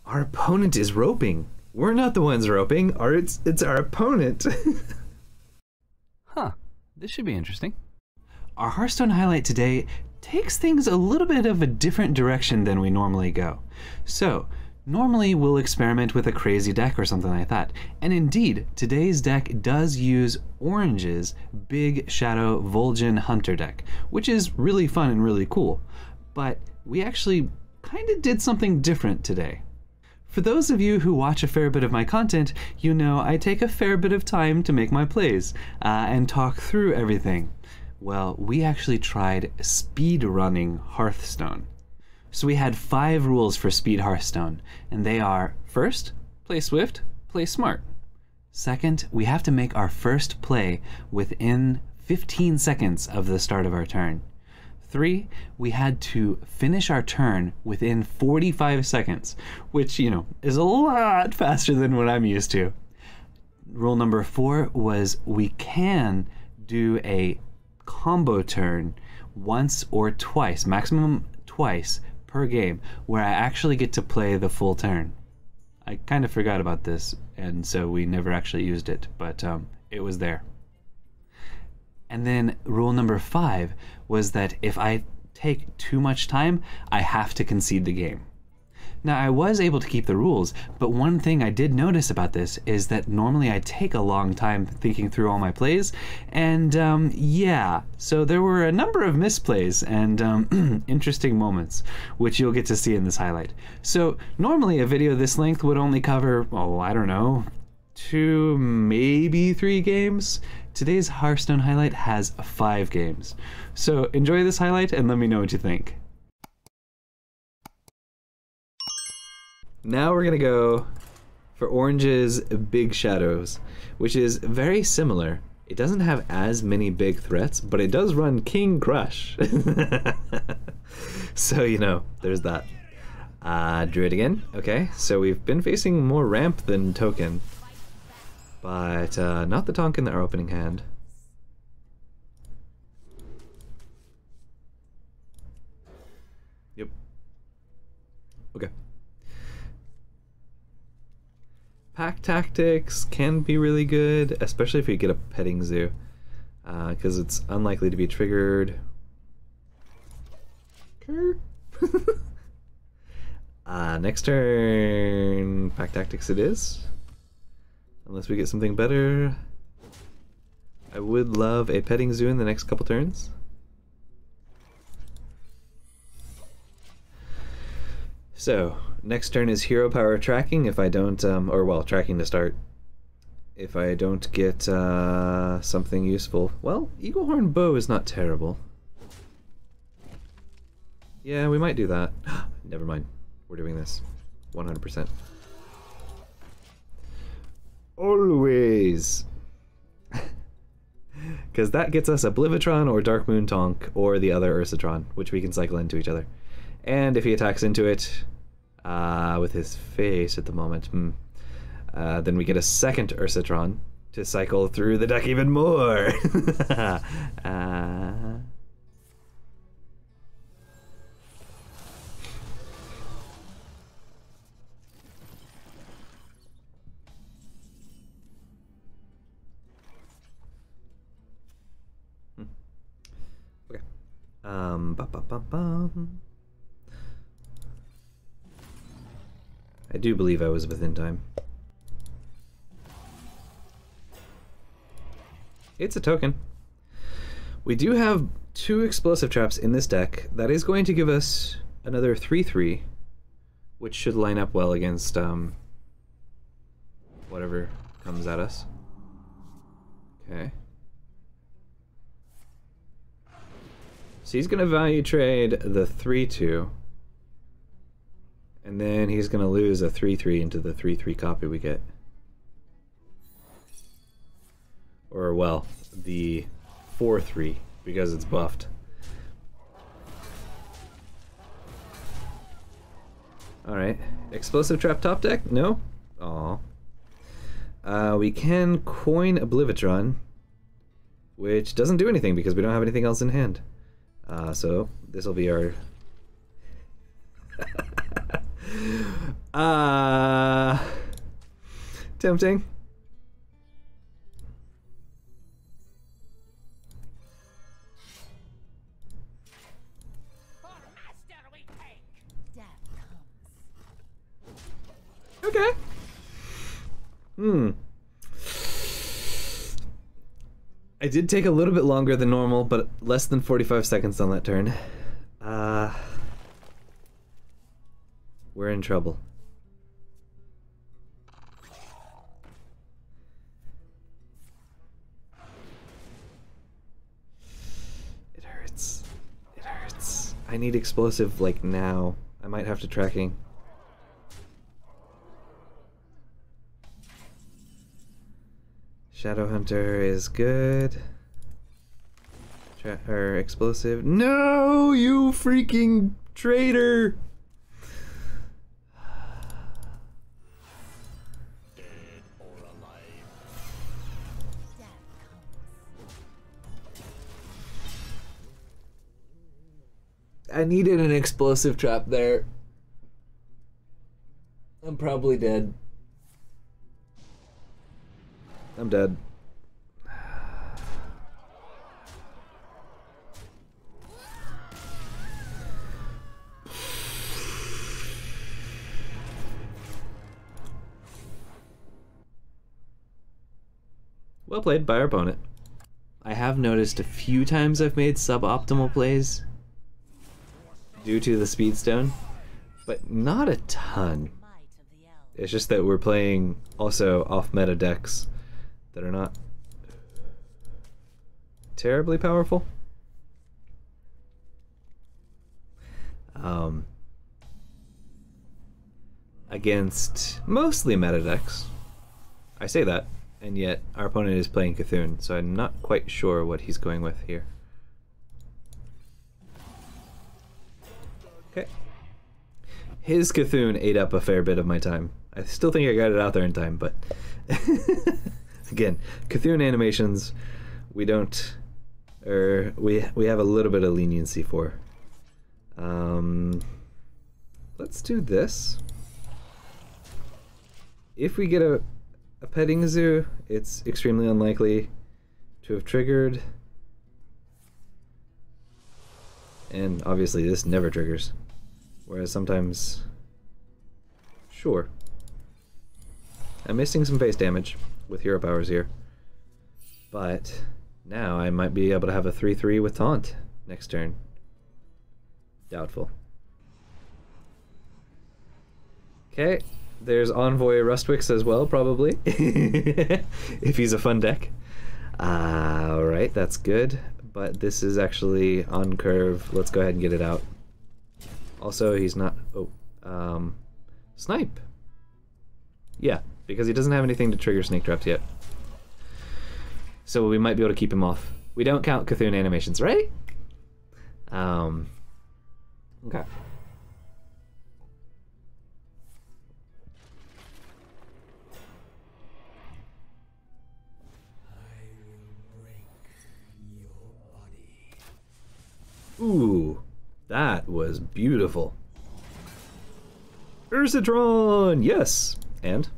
Our opponent is roping. We're not the ones roping, or it's our opponent. Huh, this should be interesting. Our Hearthstone highlight today takes things a little bit of a different direction than we normally go. So, normally we'll experiment with a crazy deck or something like that. And indeed, today's deck does use Orange's Big Shadow Vol'jin Hunter deck, which is really fun and really cool. But we actually kind of did something different today. For those of you who watch a fair bit of my content, you know I take a fair bit of time to make my plays and talk through everything. Well, we actually tried speed running Hearthstone. So we had 5 rules for speed Hearthstone, and they are: first, play swift, play smart. Second, we have to make our first play within 15 seconds of the start of our turn. 3, we had to finish our turn within 45 seconds, which, you know, is a lot faster than what I'm used to. Rule number 4 was we can do a combo turn once or twice, maximum twice per game, where I actually get to play the full turn. I kind of forgot about this, and so we never actually used it, but it was there. And then rule number 5 was that if I take too much time, I have to concede the game. Now, I was able to keep the rules, but one thing I did notice about this is that normally I take a long time thinking through all my plays, and yeah, so there were a number of misplays and interesting moments, which you'll get to see in this highlight. So normally a video this length would only cover, oh, I don't know, 2, maybe 3 games. Today's Hearthstone highlight has 5 games. So enjoy this highlight and let me know what you think. Now we're gonna go for Orange's Big Shadows, which is very similar. It doesn't have as many big threats, but it does run King Crush. So, you know, there's that. Druid again. Okay, so we've been facing more ramp than token, but not the Tonk in our opening hand. Yep. Okay. Pack tactics can be really good, especially if you get a petting zoo, because it's unlikely to be triggered. Next turn, pack tactics it is. Unless we get something better. I would love a petting zoo in the next couple turns. So, next turn is hero power tracking if I don't, or well, tracking to start. If I don't get something useful. Well, Eaglehorn Bow is not terrible. Yeah, we might do that. Never mind. We're doing this. 100%. Always! Because that gets us a Oblivitron or Dark Moon Tonk or the other Ursatron, which we can cycle into each other. And if he attacks into it with his face at the moment, then we get a second Ursatron to cycle through the deck even more. Okay. I do believe I was within time. It's a token. We do have 2 explosive traps in this deck. That is going to give us another 3/3, which should line up well against whatever comes at us. Okay. So he's going to value trade the 3/2. And then he's going to lose a 3/3 into the 3/3 copy we get. Or, well, the 4/3, because it's buffed. Alright. Explosive Trap top deck? No? Aw. We can coin Oblivitron, which doesn't do anything because we don't have anything else in hand. So, this will be our... Tempting. Okay. I did take a little bit longer than normal, but less than 45 seconds on that turn. We're in trouble. It hurts. It hurts. I need explosive, like, now. I might have to tracking. Shadow Hunter is good. Or explosive. No, you freaking traitor! I needed an explosive trap there. I'm probably dead. I'm dead. Well played by our opponent. I have noticed a few times I've made suboptimal plays due to the Speedstone, but not a ton. It's just that we're playing also off-meta decks that are not terribly powerful. Against mostly meta decks. I say that, and yet our opponent is playing Cthulhu, so I'm not quite sure what he's going with here. Okay. His Cthulhu ate up a fair bit of my time. I still think I got it out there in time, but again, Cthulhu animations we don't, or we have a little bit of leniency for. Let's do this. If we get a petting zoo, it's extremely unlikely to have triggered. And obviously this never triggers. Whereas sometimes... Sure. I'm missing some face damage with hero powers here. But now I might be able to have a 3-3 with taunt next turn. Doubtful. Okay. There's Envoy Rustwix as well, probably. If he's a fun deck. Alright, that's good. But this is actually on curve. Let's go ahead and get it out. Also, he's not... Oh. Snipe. Yeah, because he doesn't have anything to trigger snake traps yet. So we might be able to keep him off. We don't count Cthulhu animations, right? Okay. Ooh, that was beautiful. Ursitron! Yes! And?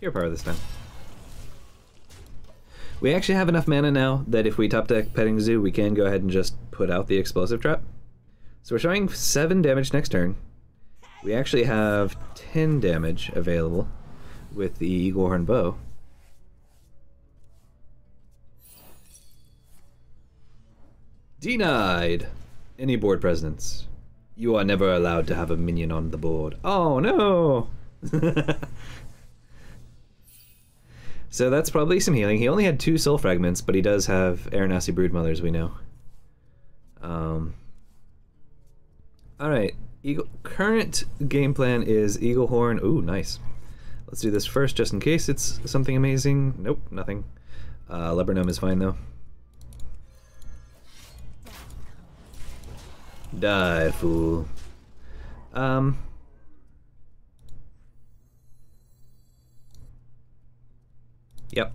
Hero power this time. We actually have enough mana now that if we top deck Petting Zoo, we can go ahead and just put out the explosive trap. So we're showing 7 damage next turn. We actually have 10 damage available with the Eaglehorn Bow. Denied! Any board presence. You are never allowed to have a minion on the board. Oh no! So that's probably some healing. He only had 2 soul fragments, but he does have Aranasi Broodmothers, we know. Alright. Current game plan is Eaglehorn. Ooh, nice. Let's do this first, just in case it's something amazing. Nope, nothing. Leburnum is fine, though. Die, fool. Yep.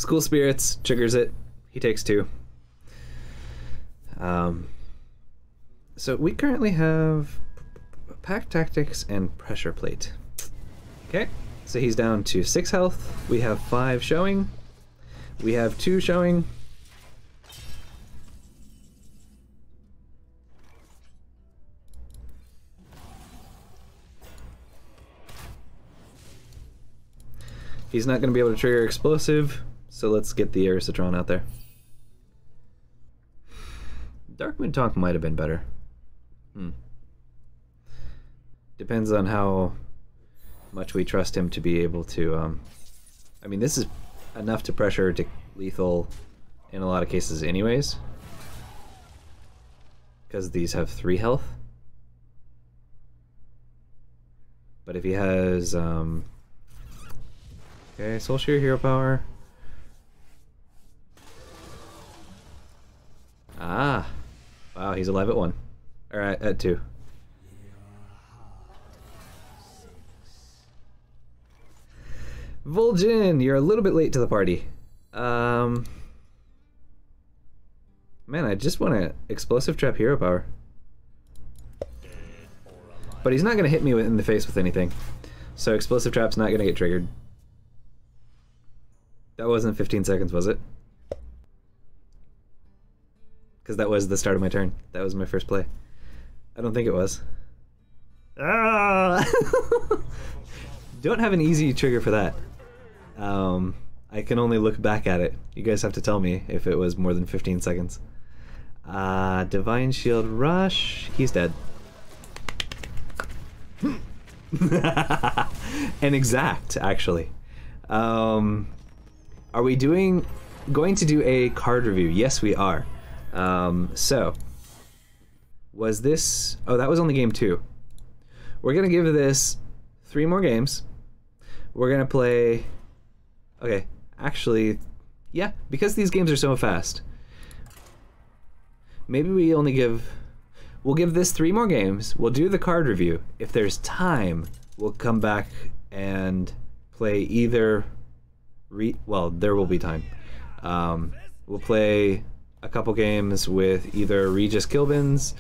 School Spirits triggers it. He takes 2. So we currently have Pack Tactics and Pressure Plate. Okay, so he's down to 6 health. We have 5 showing. We have 2 showing. He's not going to be able to trigger Explosive, so let's get the Air Citron out there. Darkmoon Tonk might have been better. Depends on how much we trust him to be able to... I mean, this is enough to pressure to lethal in a lot of cases anyways. Because these have 3 health. But if he has... okay, Soul Shear, Hero Power. Ah! Wow, he's alive at 1. Alright, at 2. Vol'jin, you're a little bit late to the party. Man, I just want to Explosive Trap Hero Power. But he's not going to hit me in the face with anything. So Explosive Trap's not going to get triggered. That wasn't 15 seconds, was it? Because that was the start of my turn. That was my first play. I don't think it was. Ah! Don't have an easy trigger for that. I can only look back at it. You guys have to tell me if it was more than 15 seconds. Divine Shield Rush. He's dead. An exact, actually. Are we going to do a card review? Yes, we are. So, was this... Oh, that was only game 2. We're going to give this 3 more games. We're going to play... Okay, actually, yeah, because these games are so fast. Maybe we only give... We'll give this 3 more games. We'll do the card review. If there's time, we'll come back and play either... Well, there will be time. We'll play a couple games with either Regis Kilbin's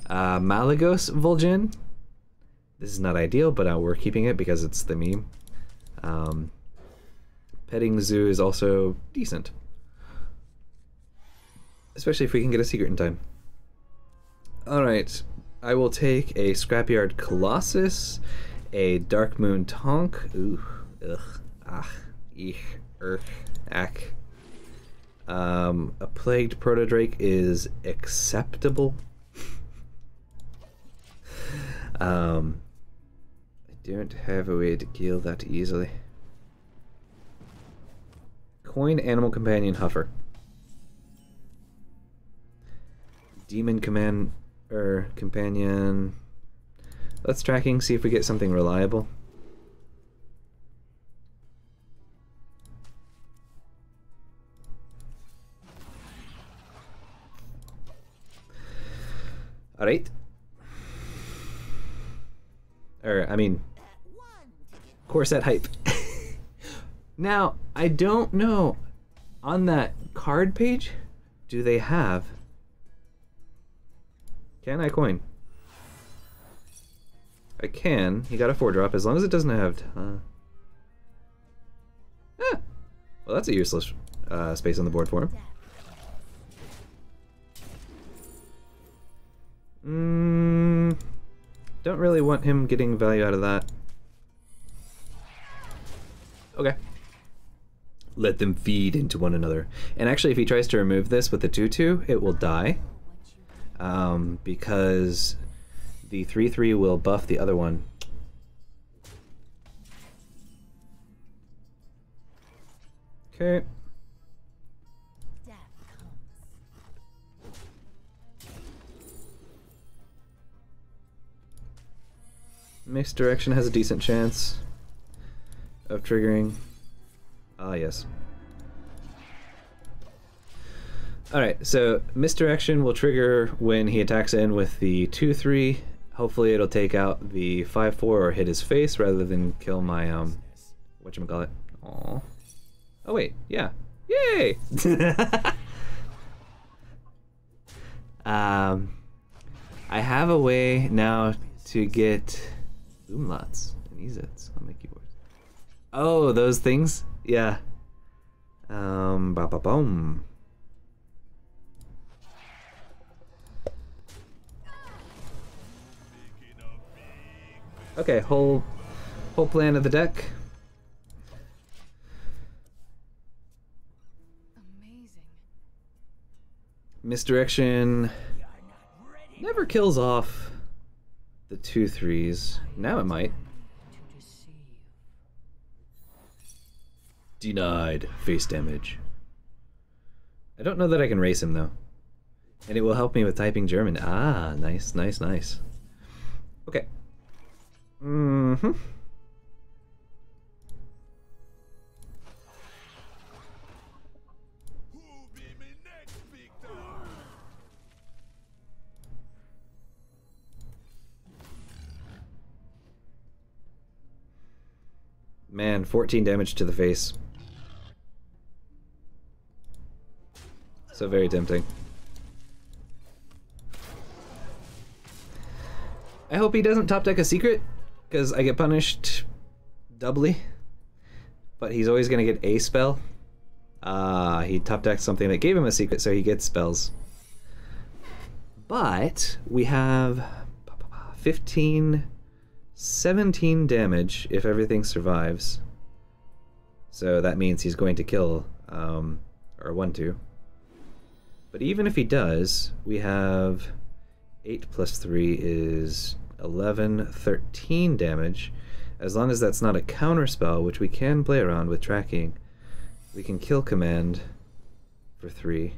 Malagos Vol'jin. This is not ideal, but we're keeping it because it's the meme. Petting Zoo is also decent. Especially if we can get a secret in time. Alright, I will take a Scrapyard Colossus, a Darkmoon Tonk, ooh, ugh, ah, eek, ack. A Plagued Protodrake is acceptable. I don't have a way to kill that easily. Coin Animal Companion Huffer. Demon Companion. Let's tracking, see if we get something reliable. Alright. I mean, core set hype. Now, I don't know, on that card page, do they have... Can I coin? I can. He got a 4-drop, as long as it doesn't have... Well, that's a useless space on the board for him. Don't really want him getting value out of that. Okay. Let them feed into one another. And actually, if he tries to remove this with the 2/2, it will die. Because the 3/3 will buff the other one. Okay. Misdirection has a decent chance of triggering. Ah, yes. Alright, so Misdirection will trigger when he attacks in with the 2/3. Hopefully it'll take out the 5/4 or hit his face rather than kill my, whatchamacallit. Aww. Oh wait, yeah. Yay! I have a way now to get umlauts and ezets on my keyboard. Oh, those things? Yeah. Ba-ba-boom. Okay, whole plan of the deck. Amazing. Misdirection never kills off the 2/3s. Now it might. Denied face damage. I don't know that I can race him though. And it will help me with typing German. Ah, nice, nice, nice. Okay. Mm-hmm. Man, 14 damage to the face. So very tempting. I hope he doesn't top deck a secret, because I get punished doubly. But he's always going to get a spell. He top decked something that gave him a secret, so he gets spells. But we have 17 damage if everything survives. So that means he's going to kill, or 1-2. But even if he does, we have 8 plus 3 is 11, 13 damage. As long as that's not a counter spell, which we can play around with tracking, we can kill command for 3.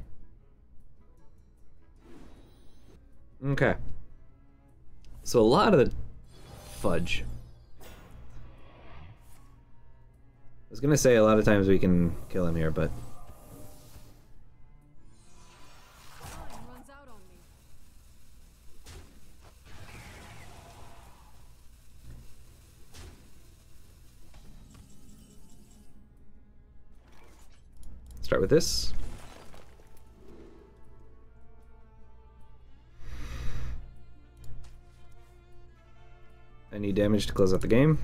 Okay. So a lot of the fudge. I was gonna say a lot of times we can kill him here, but Runs out on me. start with this. I need damage to close out the game.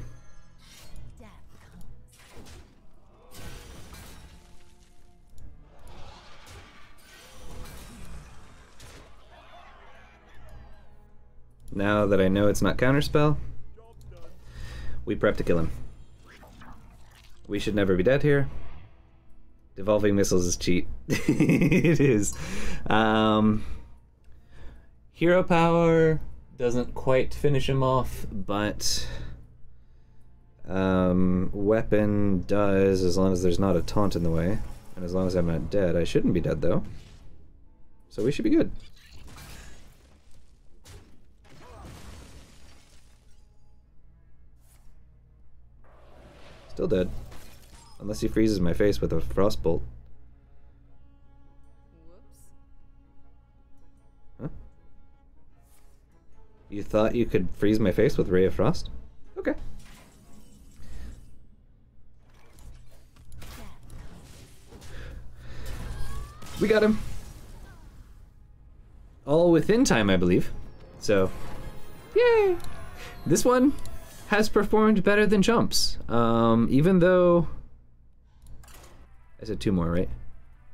Now that I know it's not counterspell, we prep to kill him. We should never be dead here. Devolving Missiles is cheat. It is. Hero Power doesn't quite finish him off, but Weapon does, as long as there's not a taunt in the way. And as long as I'm not dead. I shouldn't be dead though. So we should be good. Still dead. Unless he freezes my face with a frostbolt. Whoops. Huh? You thought you could freeze my face with Ray of Frost? Okay. We got him. All within time, I believe. So, yay! This one has performed better than Chumps. Even though I said 2 more, right?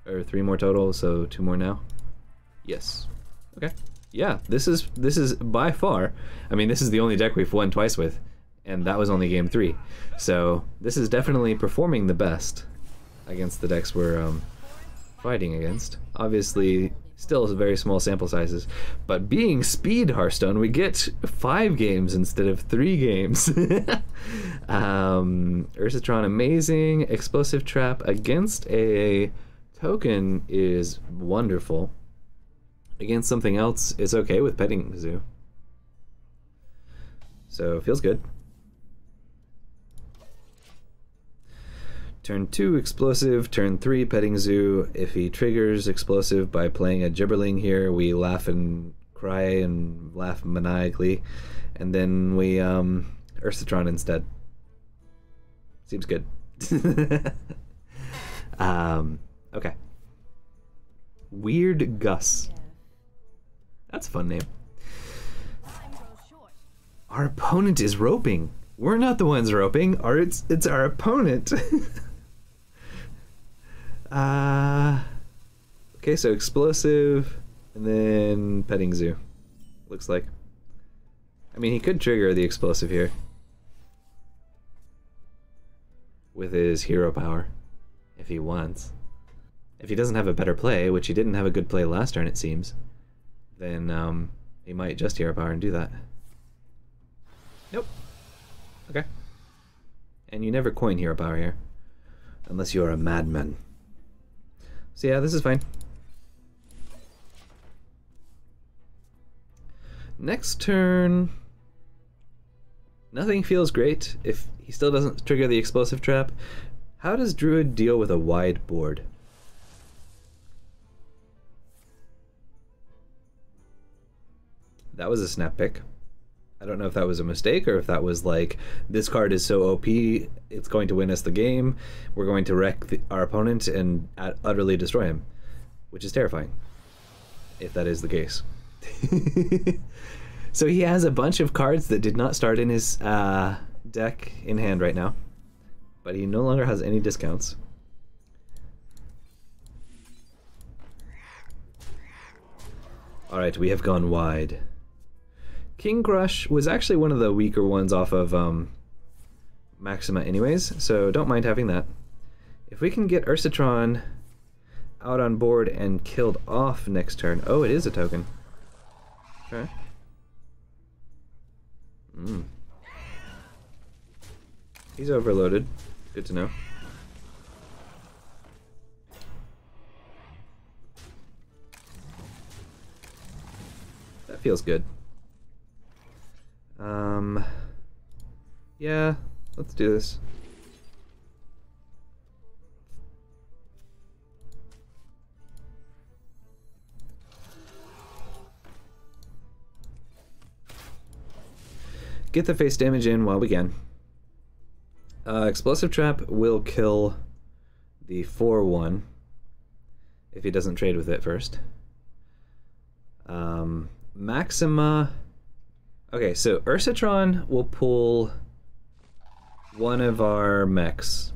Or 3 more total, so 2 more now. Yes. Okay. Yeah, this is by far. I mean, this is the only deck we've won twice with, and that was only game 3. So this is definitely performing the best against the decks we're fighting against. Obviously, still very small sample sizes, but being speed Hearthstone, we get 5 games instead of 3 games. Ursatron amazing. Explosive Trap against a token is wonderful. Against something else, it's okay with Petting Zoo. So, feels good. Turn 2, Explosive. Turn 3, Petting Zoo. If he triggers Explosive by playing a Gibberling here, we laugh and cry and laugh maniacally. And then we, Ursatron instead. Seems good. Okay. Weird Gus. That's a fun name. Our opponent is roping. We're not the ones roping. It's our opponent. Okay, so explosive, and then petting zoo. Looks like. I mean, he could trigger the explosive here with his hero power if he wants. If he doesn't have a better play, which he didn't have a good play last turn, it seems, then he might just hero power and do that. Nope. Okay. And you never coin hero power here, unless you're a madman. So yeah, this is fine. Next turn, nothing feels great if he still doesn't trigger the explosive trap. How does Druid deal with a wide board? That was a snap pick. I don't know if that was a mistake or if that was like, this card is so OP, it's going to win us the game. We're going to wreck our opponent and utterly destroy him, which is terrifying, if that is the case. So he has a bunch of cards that did not start in his deck in hand right now, but he no longer has any discounts. Alright, we have gone wide. King Crush was actually one of the weaker ones off of Maxima anyways, so don't mind having that. If we can get Ursatron out on board and killed off next turn... Oh, it is a token. Okay. He's overloaded. Good to know. That feels good. Yeah, let's do this. Get the face damage in while we can. Explosive Trap will kill the 4/1 if he doesn't trade with it first. Maxima... Okay, so Ursatron will pull one of our mechs.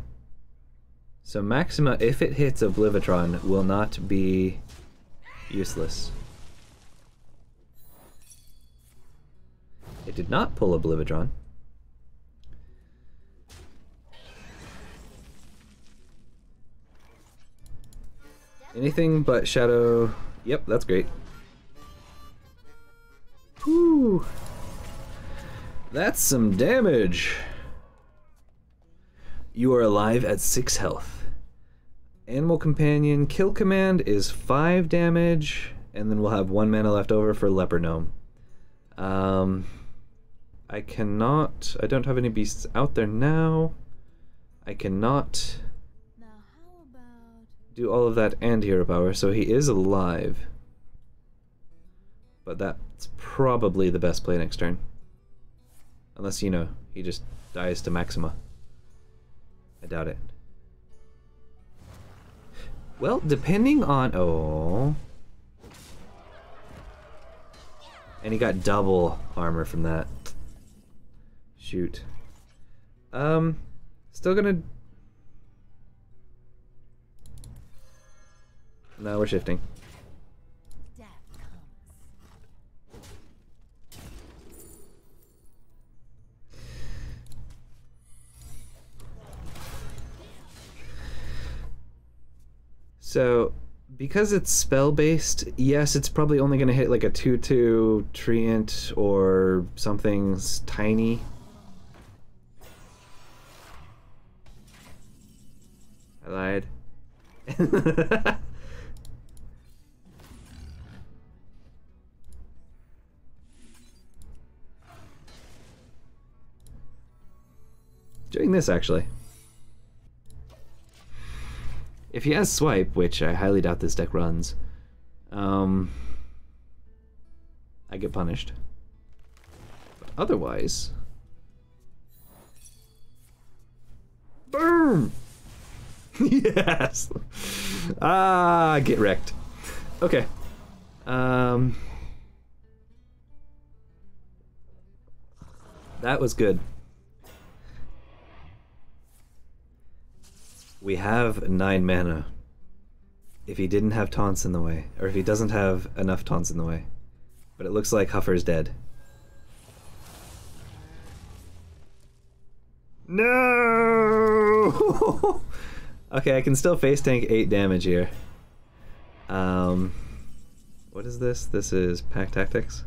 So Maxima, if it hits Oblivitron, will not be useless. It did not pull Oblivitron. Anything but Shadow... Yep, that's great. Whew. That's some damage. You are alive at 6 health. Animal Companion kill command is 5 damage, and then we'll have 1 mana left over for Leper Gnome. I don't have any beasts out there now. I cannot do all of that and hero power, so he is alive. But that's probably the best play next turn. Unless, you know, he just dies to Maxima. I doubt it. Well, depending on... Oh. And he got double armor from that. Shoot. Still gonna... No, we're shifting. So, because it's spell-based, yes, it's probably only going to hit like a 2/2 Treant or something tiny. I lied. Doing this, actually. If he has Swipe, which I highly doubt this deck runs, I get punished. But otherwise... Boom! Yes! Ah, get wrecked. Okay. That was good. We have 9 mana. If he didn't have taunts in the way, or if he doesn't have enough taunts in the way. But it looks like Huffer's dead. No! Okay, I can still face tank 8 damage here. What is this? This is Pack Tactics.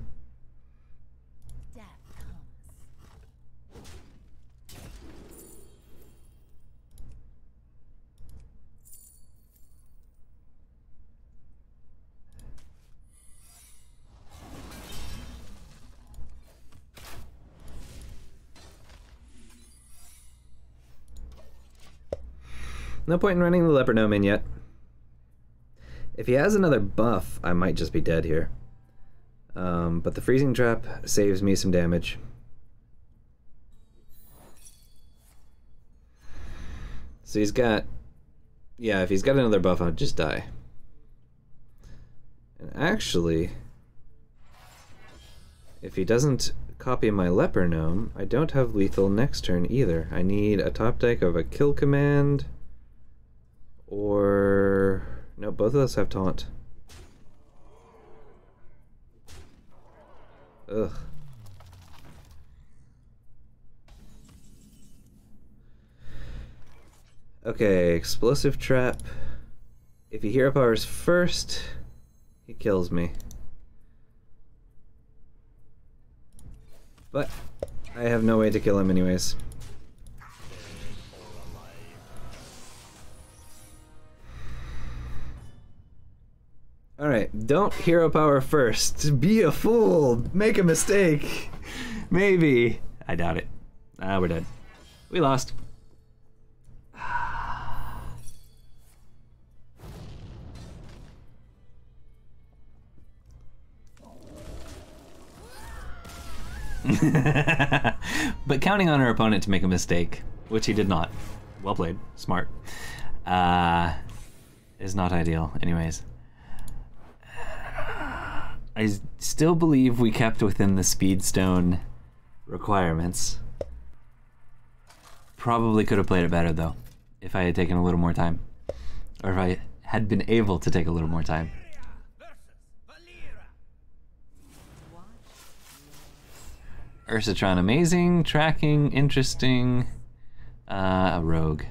No point in running the Leopard Gnome in yet. If he has another buff, I might just be dead here. But the Freezing Trap saves me some damage. So he's got... Yeah, if he's got another buff, I'll just die. And actually, if he doesn't copy my Leopard Gnome, I don't have lethal next turn either. I need a top deck of a kill command... Or... No, both of those have taunt. Ugh. Okay, Explosive Trap. If he hero powers first, he kills me. But I have no way to kill him anyways. Alright, don't hero power first. Be a fool. Make a mistake. Maybe. I doubt it. Ah, we're dead. We lost. But counting on our opponent to make a mistake, which he did not. Well played. Smart. Is not ideal. Anyways. I still believe we kept within the Speedstone requirements. Probably could have played it better though, if I had taken a little more time. Or if I had been able to take a little more time. Ursatron, amazing, tracking, interesting, a rogue.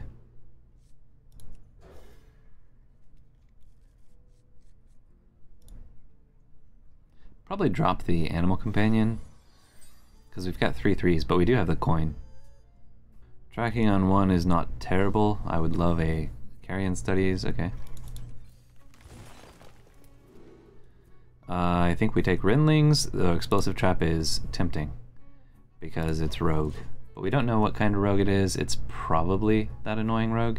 Probably drop the Animal Companion, because we've got 3 3s, but we do have the coin. Tracking on 1 is not terrible. I would love a Carrion Studies, okay. I think we take Rinlings. The Explosive Trap is tempting, because it's rogue. But we don't know what kind of rogue it is. It's probably that annoying rogue.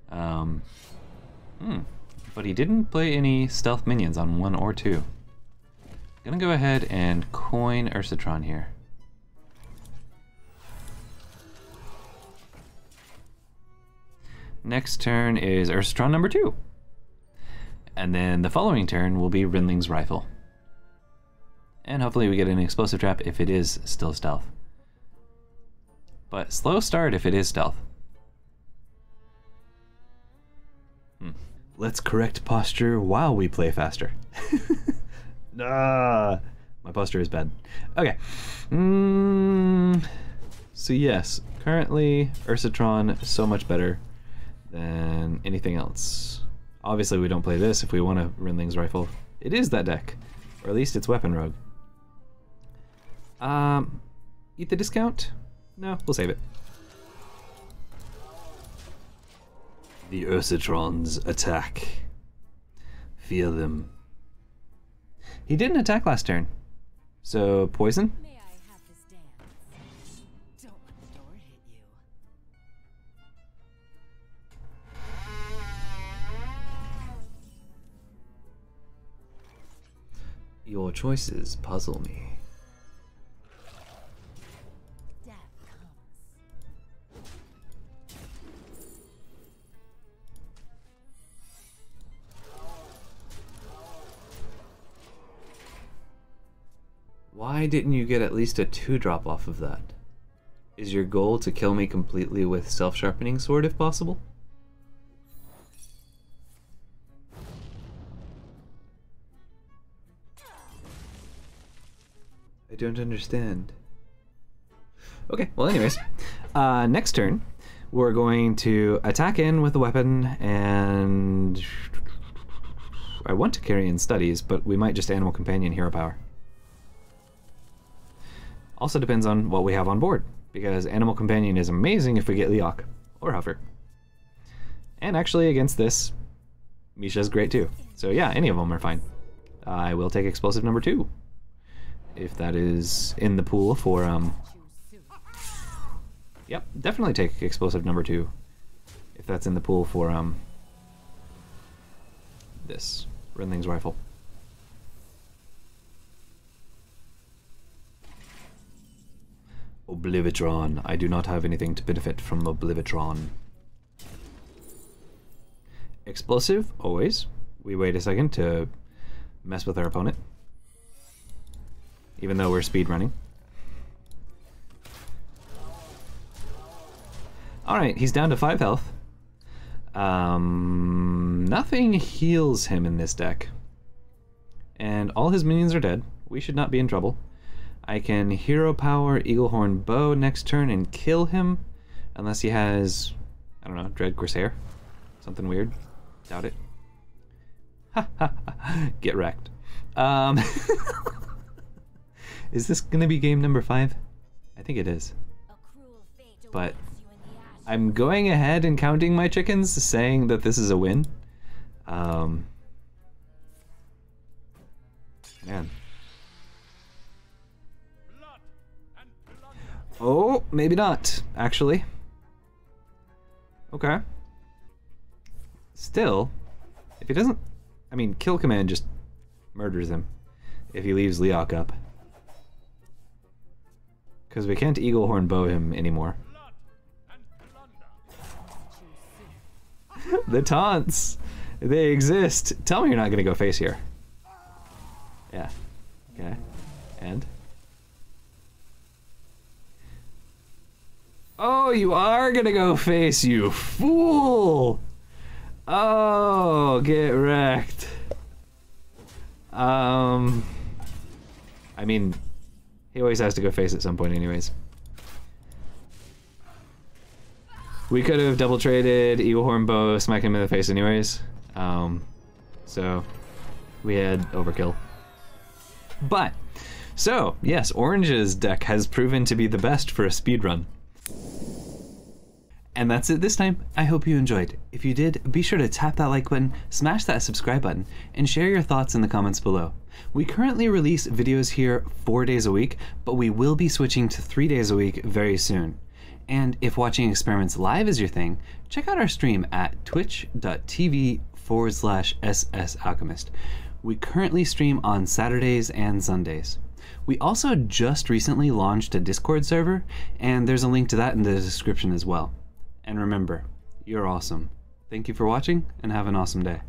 But he didn't play any stealth minions on 1 or 2. Gonna go ahead and coin Ursatron here. Next turn is Ursatron number 2. And then the following turn will be Rinling's Rifle. And hopefully we get an Explosive Trap if it is still stealth. But slow start if it is stealth. Let's correct posture while we play faster. Ah, my posture is bad. Okay. So yes, currently Ursatron so much better than anything else. Obviously we don't play this if we want a Rinling's Rifle. It is that deck, or at least it's Weapon Rogue. Eat the discount? No, we'll save it. The Ursatrons attack. Feel them. He didn't attack last turn. So, poison? May I have this dance? Don't let the door hit you. Your choices puzzle me. Why didn't you get at least a 2-drop off of that? Is your goal to kill me completely with self-sharpening sword if possible? I don't understand. Okay, well anyways, next turn we're going to attack in with a weapon, and I want to carry in studies, but we might just Animal Companion Hero Power. Also depends on what we have on board, because Animal Companion is amazing if we get Leok or Hover. And actually against this, Misha's great too. So yeah, any of them are fine. I will take explosive number 2. If that is in the pool for, Yep, definitely take explosive number 2. If that's in the pool for, this. Renling's Rifle. Oblivitron. I do not have anything to benefit from Oblivitron. Explosive, always. We wait a second to mess with our opponent. Even though we're speed running. Alright, he's down to 5 health. Nothing heals him in this deck. And all his minions are dead. We should not be in trouble. I can Hero Power Eaglehorn Bow next turn and kill him. Unless he has, I don't know, Dread Corsair. Something weird. Doubt it. Ha ha ha. Get wrecked. Is this gonna be game number 5? I think it is. But I'm going ahead and counting my chickens, saying that this is a win. Man. Oh, maybe not, actually. Okay. Still, if he doesn't... I mean, Kill Command just murders him if he leaves Leok up. Because we can't Eaglehorn Bow him anymore. The taunts! They exist! Tell me you're not gonna go face here. Yeah. Okay. And? Oh, you are gonna go face, you fool! Oh, get wrecked. I mean, he always has to go face at some point anyways. We could have double traded Eaglehorn Bow, smack him in the face anyways. So we had overkill. But, so, yes, Orange's deck has proven to be the best for a speedrun. And that's it this time. I hope you enjoyed. If you did, be sure to tap that like button, smash that subscribe button, and share your thoughts in the comments below. We currently release videos here 4 days a week, but we will be switching to 3 days a week very soon. And if watching experiments live is your thing, check out our stream at twitch.tv/SSAlchemist. We currently stream on Saturdays and Sundays. We also just recently launched a Discord server, and there's a link to that in the description as well. And remember, you're awesome. Thank you for watching, and have an awesome day.